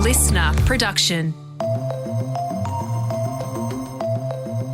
listener production.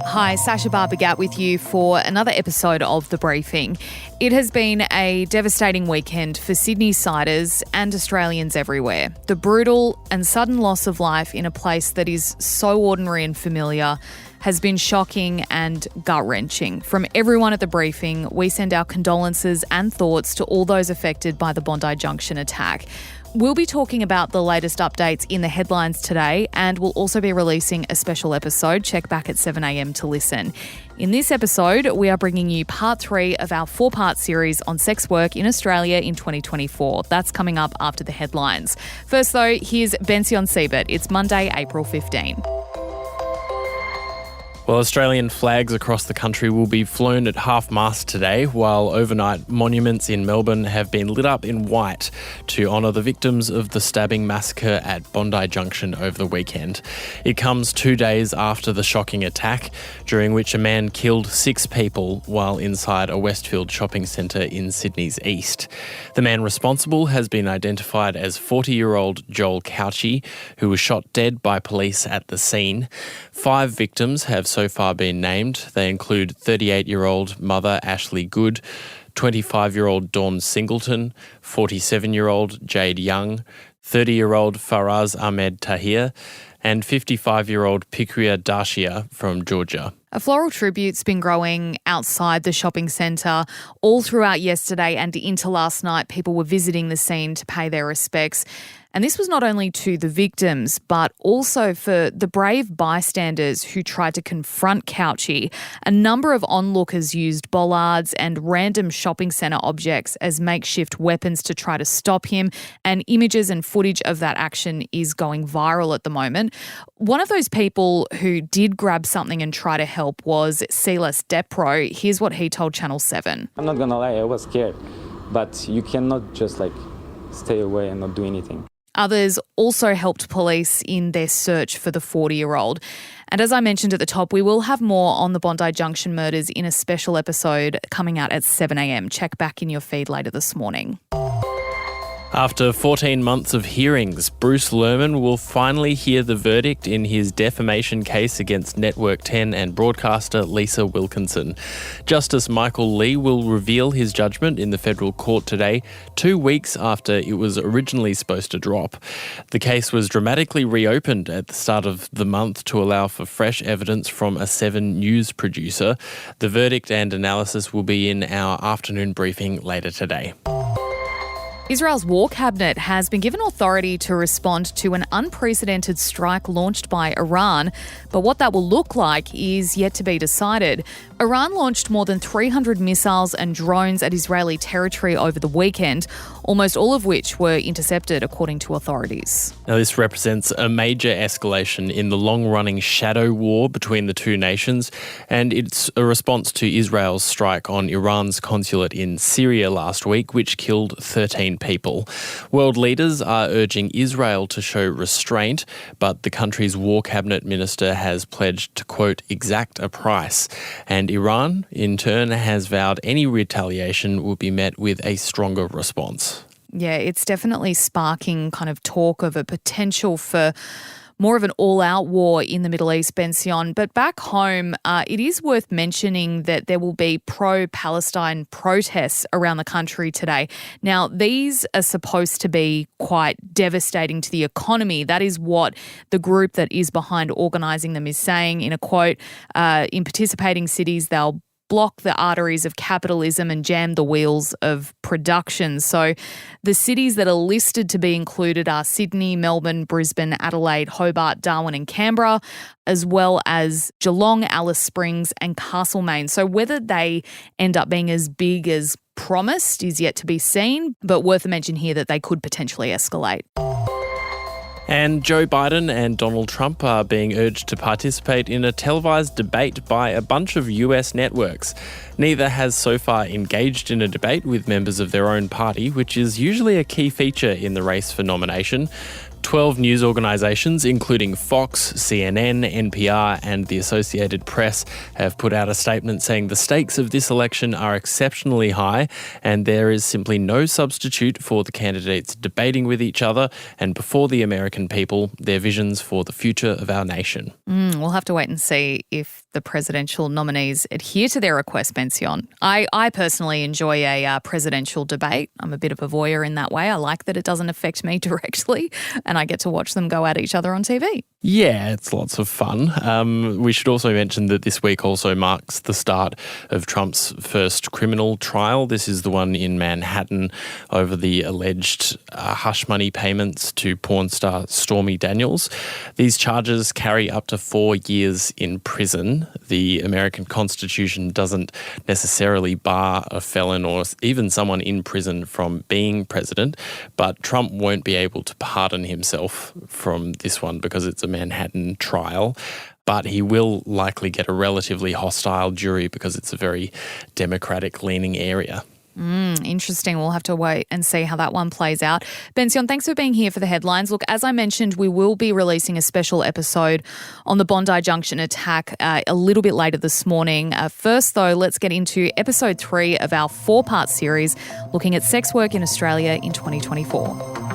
Hi, Sasha Barbagat with you for another episode of The Briefing. It has been a devastating weekend for Sydney-siders and Australians everywhere. The brutal and sudden loss of life in a place that is so ordinary and familiar has been shocking and gut-wrenching. From everyone at The Briefing, we send our condolences and thoughts to all those affected by the Bondi Junction attack. We'll be talking about the latest updates in the headlines today, and we'll also be releasing a special episode. Check back at 7 a.m. to listen. In this episode, we are bringing you part 3 of our 4-part series on sex work in Australia in 2024. That's coming up after the headlines. First though, here's Bension Siebert. It's Monday, April 15. Well, Australian flags across the country will be flown at half-mast today, while overnight monuments in Melbourne have been lit up in white to honour the victims of the stabbing massacre at Bondi Junction over the weekend. It comes 2 days after the shocking attack, during which a man killed 6 people while inside a Westfield shopping centre in Sydney's east. The man responsible has been identified as 40-year-old Joel Couchy, who was shot dead by police at the scene. 5 victims have so far been named. They include 38-year-old mother Ashley Good, 25-year-old Dawn Singleton, 47-year-old Jade Young, 30-year-old Faraz Ahmed Tahir, and 55-year-old Pikria Darshia from Georgia. A floral tribute's been growing outside the shopping centre all throughout yesterday and into last night. People were visiting the scene to pay their respects. And this was not only to the victims, but also for the brave bystanders who tried to confront Couchy. A number of onlookers used bollards and random shopping centre objects as makeshift weapons to try to stop him, and images and footage of that action is going viral at the moment. One of those people who did grab something and try to help was Silas Depro. Here's what he told Channel 7. I'm not gonna lie, I was scared, but you cannot just stay away and not do anything. Others also helped police in their search for the 40-year-old. And as I mentioned at the top, we will have more on the Bondi Junction murders in a special episode coming out at 7 a.m. Check back in your feed later this morning. After 14 months of hearings, Bruce Lehrmann will finally hear the verdict in his defamation case against Network 10 and broadcaster Lisa Wilkinson. Justice Michael Lee will reveal his judgment in the federal court today, 2 weeks after it was originally supposed to drop. The case was dramatically reopened at the start of the month to allow for fresh evidence from a 7 News producer. The verdict and analysis will be in our afternoon briefing later today. Israel's war cabinet has been given authority to respond to an unprecedented strike launched by Iran, but what that will look like is yet to be decided. Iran launched more than 300 missiles and drones at Israeli territory over the weekend, almost all of which were intercepted, according to authorities. Now, this represents a major escalation in the long-running shadow war between the two nations, and it's a response to Israel's strike on Iran's consulate in Syria last week, which killed 13 people. World leaders are urging Israel to show restraint, but the country's war cabinet minister has pledged to, quote, exact a price. And Iran, in turn, has vowed any retaliation will be met with a stronger response. Yeah, it's definitely sparking kind of talk of a potential for more of an all-out war in the Middle East, Bension. But back home, it is worth mentioning that there will be pro-Palestine protests around the country today. Now, these are supposed to be quite devastating to the economy. That is what the group that is behind organising them is saying in a quote. In participating cities, they'll block the arteries of capitalism and jam the wheels of production. So the cities that are listed to be included are Sydney, Melbourne, Brisbane, Adelaide, Hobart, Darwin and Canberra, as well as Geelong, Alice Springs and Castlemaine. So whether they end up being as big as promised is yet to be seen, but worth a mention here that they could potentially escalate. And Joe Biden and Donald Trump are being urged to participate in a televised debate by a bunch of US networks. Neither has so far engaged in a debate with members of their own party, which is usually a key feature in the race for nomination. 12 news organisations, including Fox, CNN, NPR and the Associated Press, have put out a statement saying the stakes of this election are exceptionally high and there is simply no substitute for the candidates debating with each other and before the American people their visions for the future of our nation. We'll have to wait and see if the presidential nominees adhere to their request, Bension. I personally enjoy a presidential debate. I'm a bit of a voyeur in that way. I like that it doesn't affect me directly and I get to watch them go at each other on TV. Yeah, it's lots of fun. We should also mention that this week also marks the start of Trump's first criminal trial. This is the one in Manhattan over the alleged hush money payments to porn star Stormy Daniels. These charges carry up to 4 years in prison. The American Constitution doesn't necessarily bar a felon or even someone in prison from being president, but Trump won't be able to pardon himself from this one because it's a Manhattan trial. But he will likely get a relatively hostile jury because it's a very Democratic-leaning area. Interesting. We'll have to wait and see how that one plays out. Bension, thanks for being here for the headlines. Look, as I mentioned, we will be releasing a special episode on the Bondi Junction attack a little bit later this morning. First, though, let's get into episode 3 of our 4-part series looking at sex work in Australia in 2024.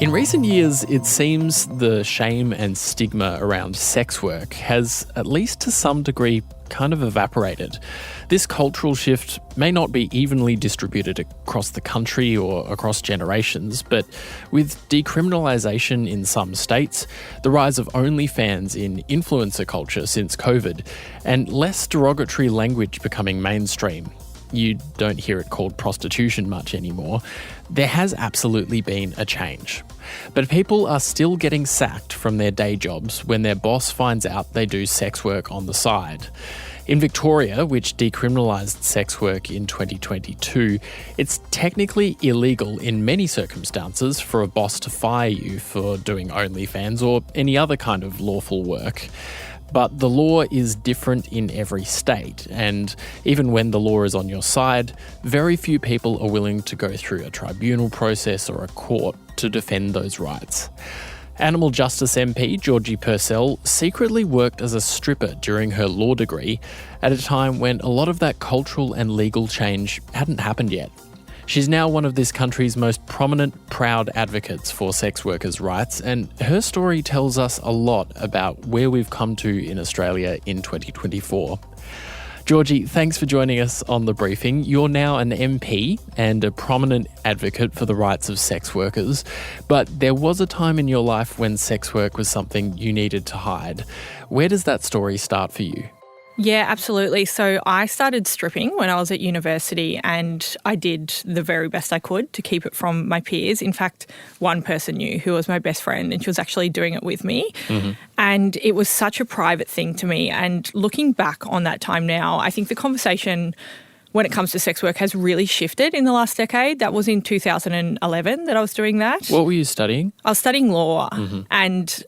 In recent years, it seems the shame and stigma around sex work has, at least to some degree, kind of evaporated. This cultural shift may not be evenly distributed across the country or across generations, but with decriminalisation in some states, the rise of OnlyFans in influencer culture since COVID, and less derogatory language becoming mainstream, you don't hear it called prostitution much anymore, there has absolutely been a change. But people are still getting sacked from their day jobs when their boss finds out they do sex work on the side. In Victoria, which decriminalised sex work in 2022, it's technically illegal in many circumstances for a boss to fire you for doing OnlyFans or any other kind of lawful work. But the law is different in every state, and even when the law is on your side, very few people are willing to go through a tribunal process or a court to defend those rights. Animal Justice MP Georgie Purcell secretly worked as a stripper during her law degree at a time when a lot of that cultural and legal change hadn't happened yet. She's now one of this country's most prominent, proud advocates for sex workers' rights, and her story tells us a lot about where we've come to in Australia in 2024. Georgie, thanks for joining us on The Briefing. You're now an MP and a prominent advocate for the rights of sex workers, but there was a time in your life when sex work was something you needed to hide. Where does that story start for you? Yeah, absolutely. So I started stripping when I was at university and I did the very best I could to keep it from my peers. In fact, one person knew who was my best friend and she was actually doing it with me. Mm-hmm. And it was such a private thing to me. And looking back on that time now, I think the conversation when it comes to sex work has really shifted in the last decade. That was in 2011 that I was doing that. What were you studying? I was studying law. Mm-hmm. And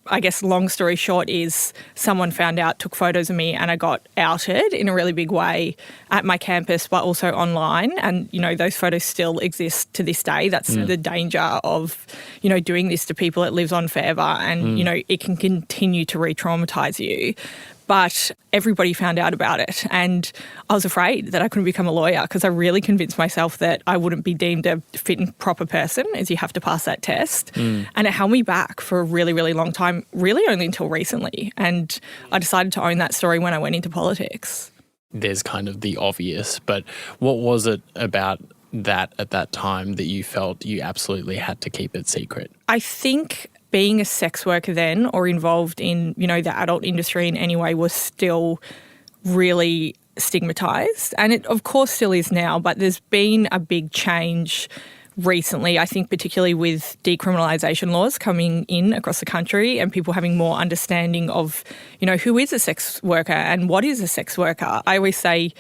I guess long story short is someone found out, took photos of me and I got outed in a really big way at my campus but also online. And, those photos still exist to this day. That's the danger of, doing this to people. It lives on forever and, it can continue to re-traumatise you. But everybody found out about it and I was afraid that I couldn't become a lawyer because I really convinced myself that I wouldn't be deemed a fit and proper person as you have to pass that test. And it held me back for a really, really long time, really only until recently. And I decided to own that story when I went into politics. There's kind of the obvious, but what was it about that at that time that you felt you absolutely had to keep it secret? I think being a sex worker then or involved in, the adult industry in any way was still really stigmatised. And it, of course, still is now, but there's been a big change recently, I think particularly with decriminalisation laws coming in across the country and people having more understanding of, who is a sex worker and what is a sex worker. I always say,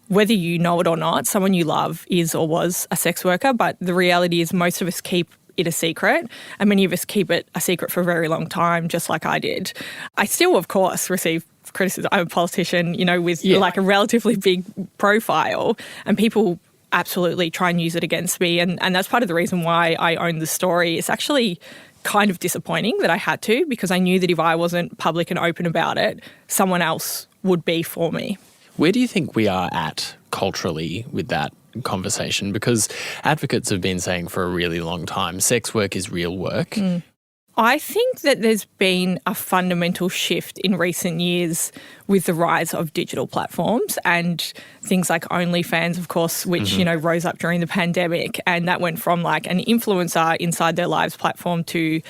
whether you know it or not, someone you love is or was a sex worker, but the reality is most of us keep it a secret, and many of us keep it a secret for a very long time, just like I did. I still, of course, receive of criticism. I'm a politician, with like a relatively big profile, and people absolutely try and use it against me. And that's part of the reason why I own the story. It's actually kind of disappointing that I had to, because I knew that if I wasn't public and open about it, someone else would be for me. Where do you think we are at culturally with that conversation? Because advocates have been saying for a really long time, sex work is real work. I think that there's been a fundamental shift in recent years with the rise of digital platforms and things like OnlyFans, of course, which, rose up during the pandemic. And that went from like an influencer inside their lives platform to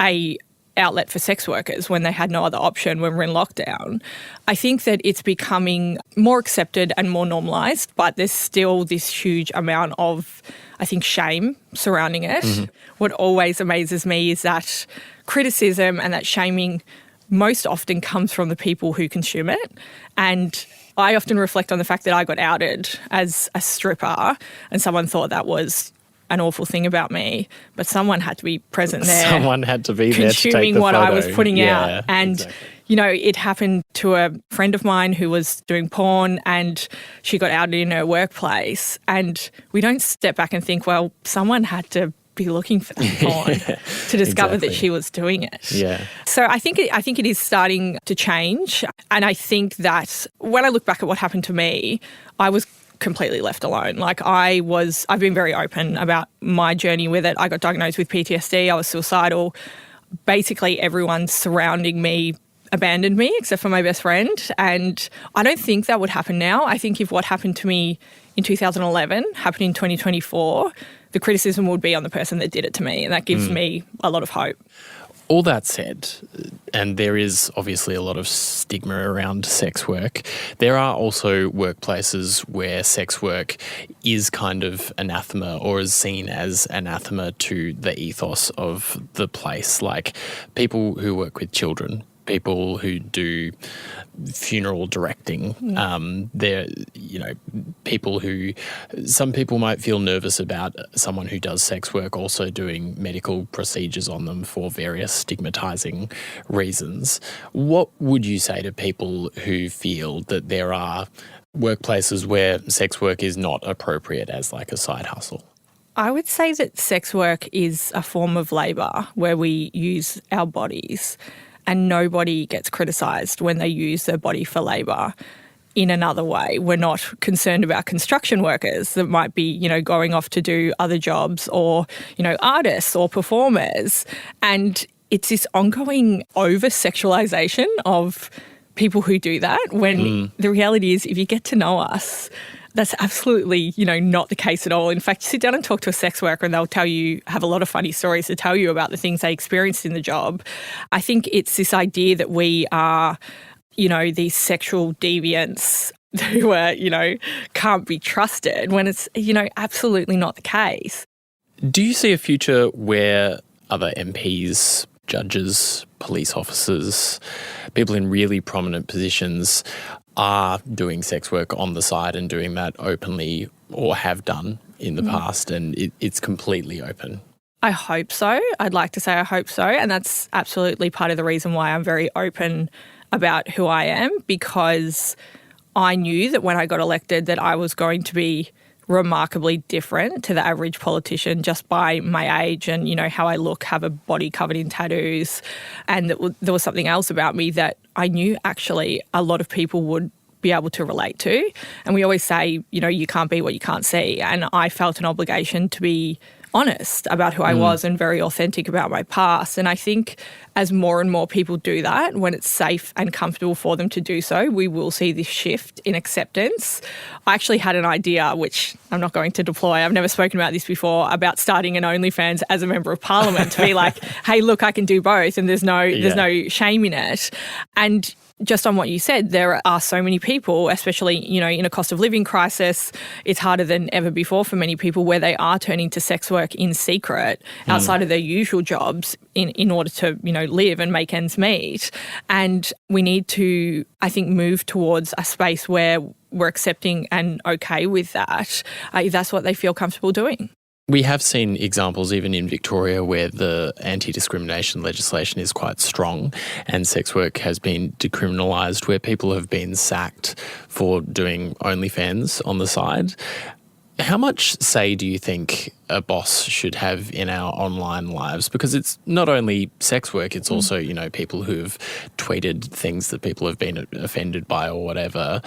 a outlet for sex workers when they had no other option when we're in lockdown. I think that it's becoming more accepted and more normalised, but there's still this huge amount of, I think, shame surrounding it. What always amazes me is that criticism and that shaming most often comes from the people who consume it. And I often reflect on the fact that I got outed as a stripper and someone thought that was an awful thing about me, but someone had to be present there. Someone had to be there to take consuming the what photo. I was putting out. And, exactly. It happened to a friend of mine who was doing porn and she got outed in her workplace. And we don't step back and think, well, someone had to be looking for that porn to discover that she was doing it. Yeah. So I think it is starting to change. And I think that when I look back at what happened to me, I was completely left alone. Like I've been very open about my journey with it. I got diagnosed with PTSD. I was suicidal. Basically, everyone surrounding me abandoned me except for my best friend. And I don't think that would happen now. I think if what happened to me in 2011 happened in 2024, the criticism would be on the person that did it to me. And that gives me a lot of hope. All that said, and there is obviously a lot of stigma around sex work, there are also workplaces where sex work is kind of anathema or is seen as anathema to the ethos of the place, like people who work with children, people who do funeral directing. Some people might feel nervous about someone who does sex work also doing medical procedures on them for various stigmatizing reasons. What would you say to people who feel that there are workplaces where sex work is not appropriate as like a side hustle? I would say that sex work is a form of labour where we use our bodies. And nobody gets criticised when they use their body for labour in another way. We're not concerned about construction workers that might be, going off to do other jobs or, artists or performers. And it's this ongoing over-sexualisation of people who do that when the reality is if you get to know us, that's absolutely, not the case at all. In fact, sit down and talk to a sex worker and they'll have a lot of funny stories to tell you about the things they experienced in the job. I think it's this idea that we are, these sexual deviants who are, can't be trusted when it's, absolutely not the case. Do you see a future where other MPs, judges, police officers, people in really prominent positions are doing sex work on the side and doing that openly or have done in the past and it's completely open? I hope so. I'd like to say I hope so. And that's absolutely part of the reason why I'm very open about who I am, because I knew that when I got elected that I was going to be remarkably different to the average politician just by my age and, how I look, have a body covered in tattoos. And there was something else about me that I knew actually a lot of people would be able to relate to. And we always say, you can't be what you can't see. And I felt an obligation to be honest about who I was and very authentic about my past. And I think as more and more people do that, when it's safe and comfortable for them to do so, we will see this shift in acceptance. I actually had an idea, which I'm not going to deploy, I've never spoken about this before, about starting an OnlyFans as a member of parliament to be like, hey, look, I can do both and there's no shame in it. And just on what you said, there are so many people, especially, in a cost of living crisis, it's harder than ever before for many people where they are turning to sex work in secret outside of their usual jobs in order to, live and make ends meet. And we need to, I think, move towards a space where we're accepting and okay with that, if that's what they feel comfortable doing. We have seen examples even in Victoria where the anti-discrimination legislation is quite strong and sex work has been decriminalised, where people have been sacked for doing OnlyFans on the side. How much say do you think a boss should have in our online lives? Because it's not only sex work, it's also, you know, people who've tweeted things that people have been offended by or whatever.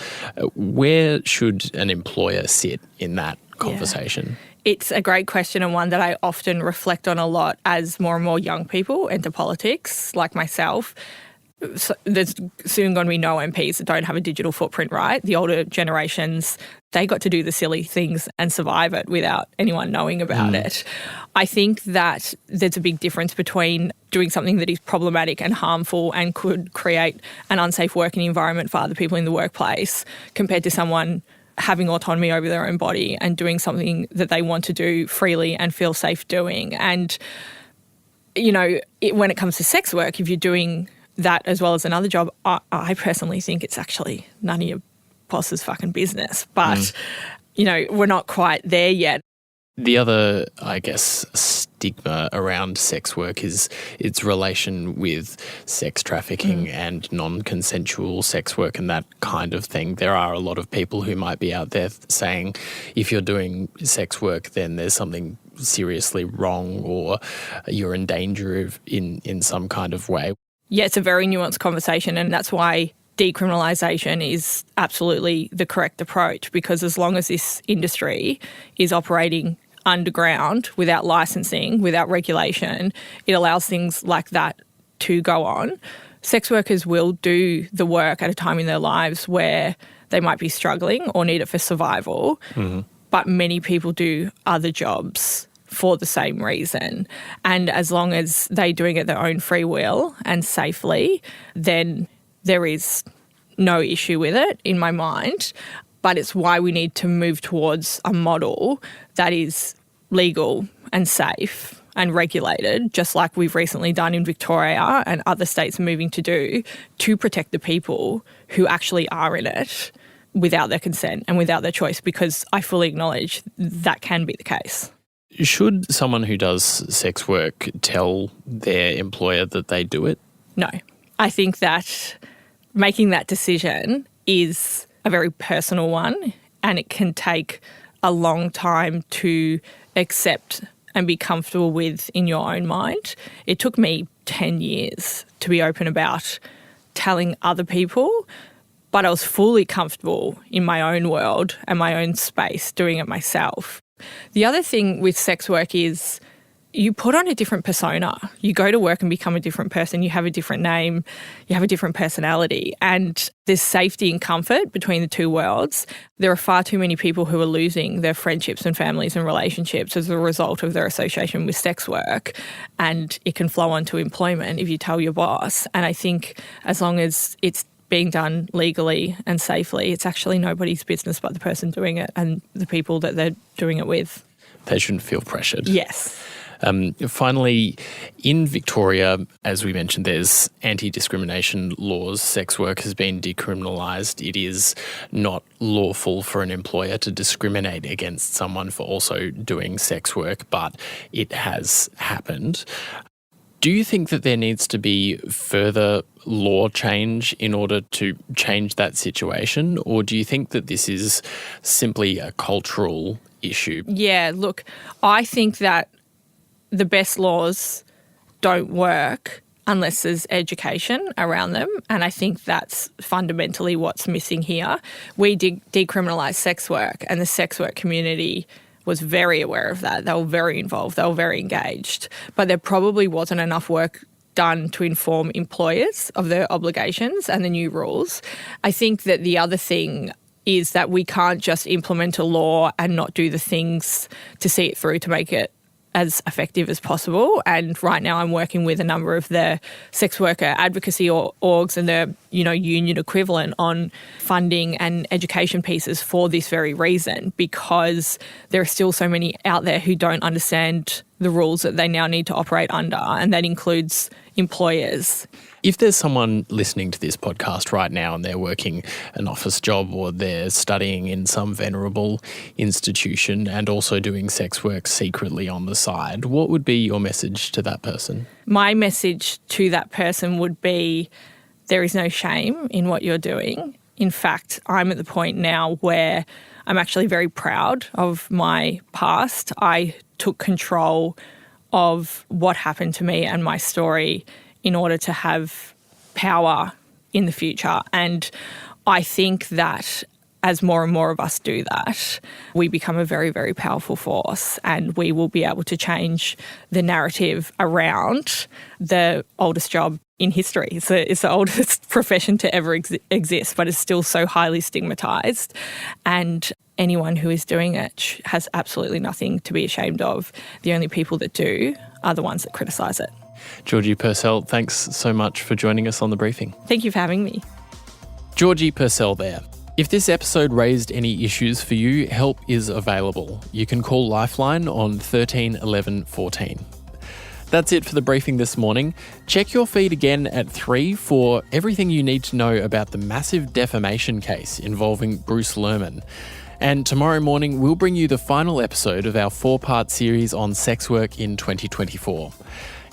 Where should an employer sit in that conversation? Yeah. It's a great question, and one that I often reflect on a lot as more and more young people enter politics, like myself. So there's soon going to be no MPs that don't have a digital footprint, right? The older generations, they got to do the silly things and survive it without anyone knowing about it. I think that there's a big difference between doing something that is problematic and harmful and could create an unsafe working environment for other people in the workplace compared to someone having autonomy over their own body and doing something that they want to do freely and feel safe doing. And, you know, when it comes to sex work, if you're doing that as well as another job, I personally think it's actually none of your boss's fucking business. But, you know, we're not quite there yet. The other, I guess, stigma around sex work is its relation with sex trafficking and non-consensual sex work and that kind of thing. There are a lot of people who might be out there saying if you're doing sex work, then there's something seriously wrong or you're in danger of in some kind of way. Yeah, it's a very nuanced conversation, and that's why decriminalisation is absolutely the correct approach, because as long as this industry is operating underground without licensing, without regulation, it allows things like that to go on. Sex workers will do the work at a time in their lives where they might be struggling or need it for survival, but many people do other jobs for the same reason. And as long as they're doing it their own free will and safely, then there is no issue with it in my mind. But it's why we need to move towards a model that is legal and safe and regulated, just like we've recently done in Victoria and other states are moving to do, to protect the people who actually are in it without their consent and without their choice, because I fully acknowledge that can be the case. Should someone who does sex work tell their employer that they do it? No. I think that making that decision is a very personal one, and it can take a long time to accept and be comfortable with in your own mind. It took me 10 years to be open about telling other people, but I was fully comfortable in my own world and my own space doing it myself. The other thing with sex work is you put on a different persona. You go to work and become a different person. You have a different name. You have a different personality. And there's safety and comfort between the two worlds. There are far too many people who are losing their friendships and families and relationships as a result of their association with sex work. And it can flow onto employment if you tell your boss. And I think as long as it's being done legally and safely, it's actually nobody's business but the person doing it and the people that they're doing it with. They shouldn't feel pressured. Yes. Finally, in Victoria, as we mentioned, there's anti-discrimination laws. Sex work has been decriminalised. It is not lawful for an employer to discriminate against someone for also doing sex work, but it has happened. Do you think that there needs to be further law change in order to change that situation, or do you think that this is simply a cultural issue? Yeah, look, I think that the best laws don't work unless there's education around them, and I think that's fundamentally what's missing here. We decriminalise sex work, and the sex work community was very aware of that. They were very involved. They were very engaged. But there probably wasn't enough work done to inform employers of their obligations and the new rules. I think that the other thing is that we can't just implement a law and not do the things to see it through to make it as effective as possible. And right now I'm working with a number of the sex worker advocacy orgs and the union equivalent on funding and education pieces for this very reason, because there are still so many out there who don't understand the rules that they now need to operate under, and that includes employers. If there's someone listening to this podcast right now and they're working an office job or they're studying in some venerable institution and also doing sex work secretly on the side, what would be your message to that person? My message to that person would be there is no shame in what you're doing. In fact, I'm at the point now where I'm actually very proud of my past. I took control of what happened to me and my story in order to have power in the future. And I think that as more and more of us do that, we become a very, very powerful force, and we will be able to change the narrative around the oldest job in history. It's the oldest profession to ever exist, but it's still so highly stigmatised. And anyone who is doing it has absolutely nothing to be ashamed of. The only people that do are the ones that criticise it. Georgie Purcell, thanks so much for joining us on The Briefing. Thank you for having me. Georgie Purcell there. If this episode raised any issues for you, help is available. You can call Lifeline on 13 11 14. That's it for The Briefing this morning. Check your feed again at 3 for everything you need to know about the massive defamation case involving Bruce Lehrmann. And tomorrow morning, we'll bring you the final episode of our 4-part series on sex work in 2024.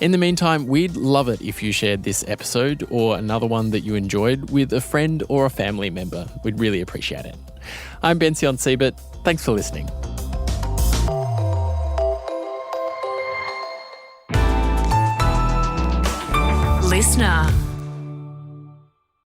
In the meantime, we'd love it if you shared this episode or another one that you enjoyed with a friend or a family member. We'd really appreciate it. I'm Bension Siebert. Thanks for listening. Listener.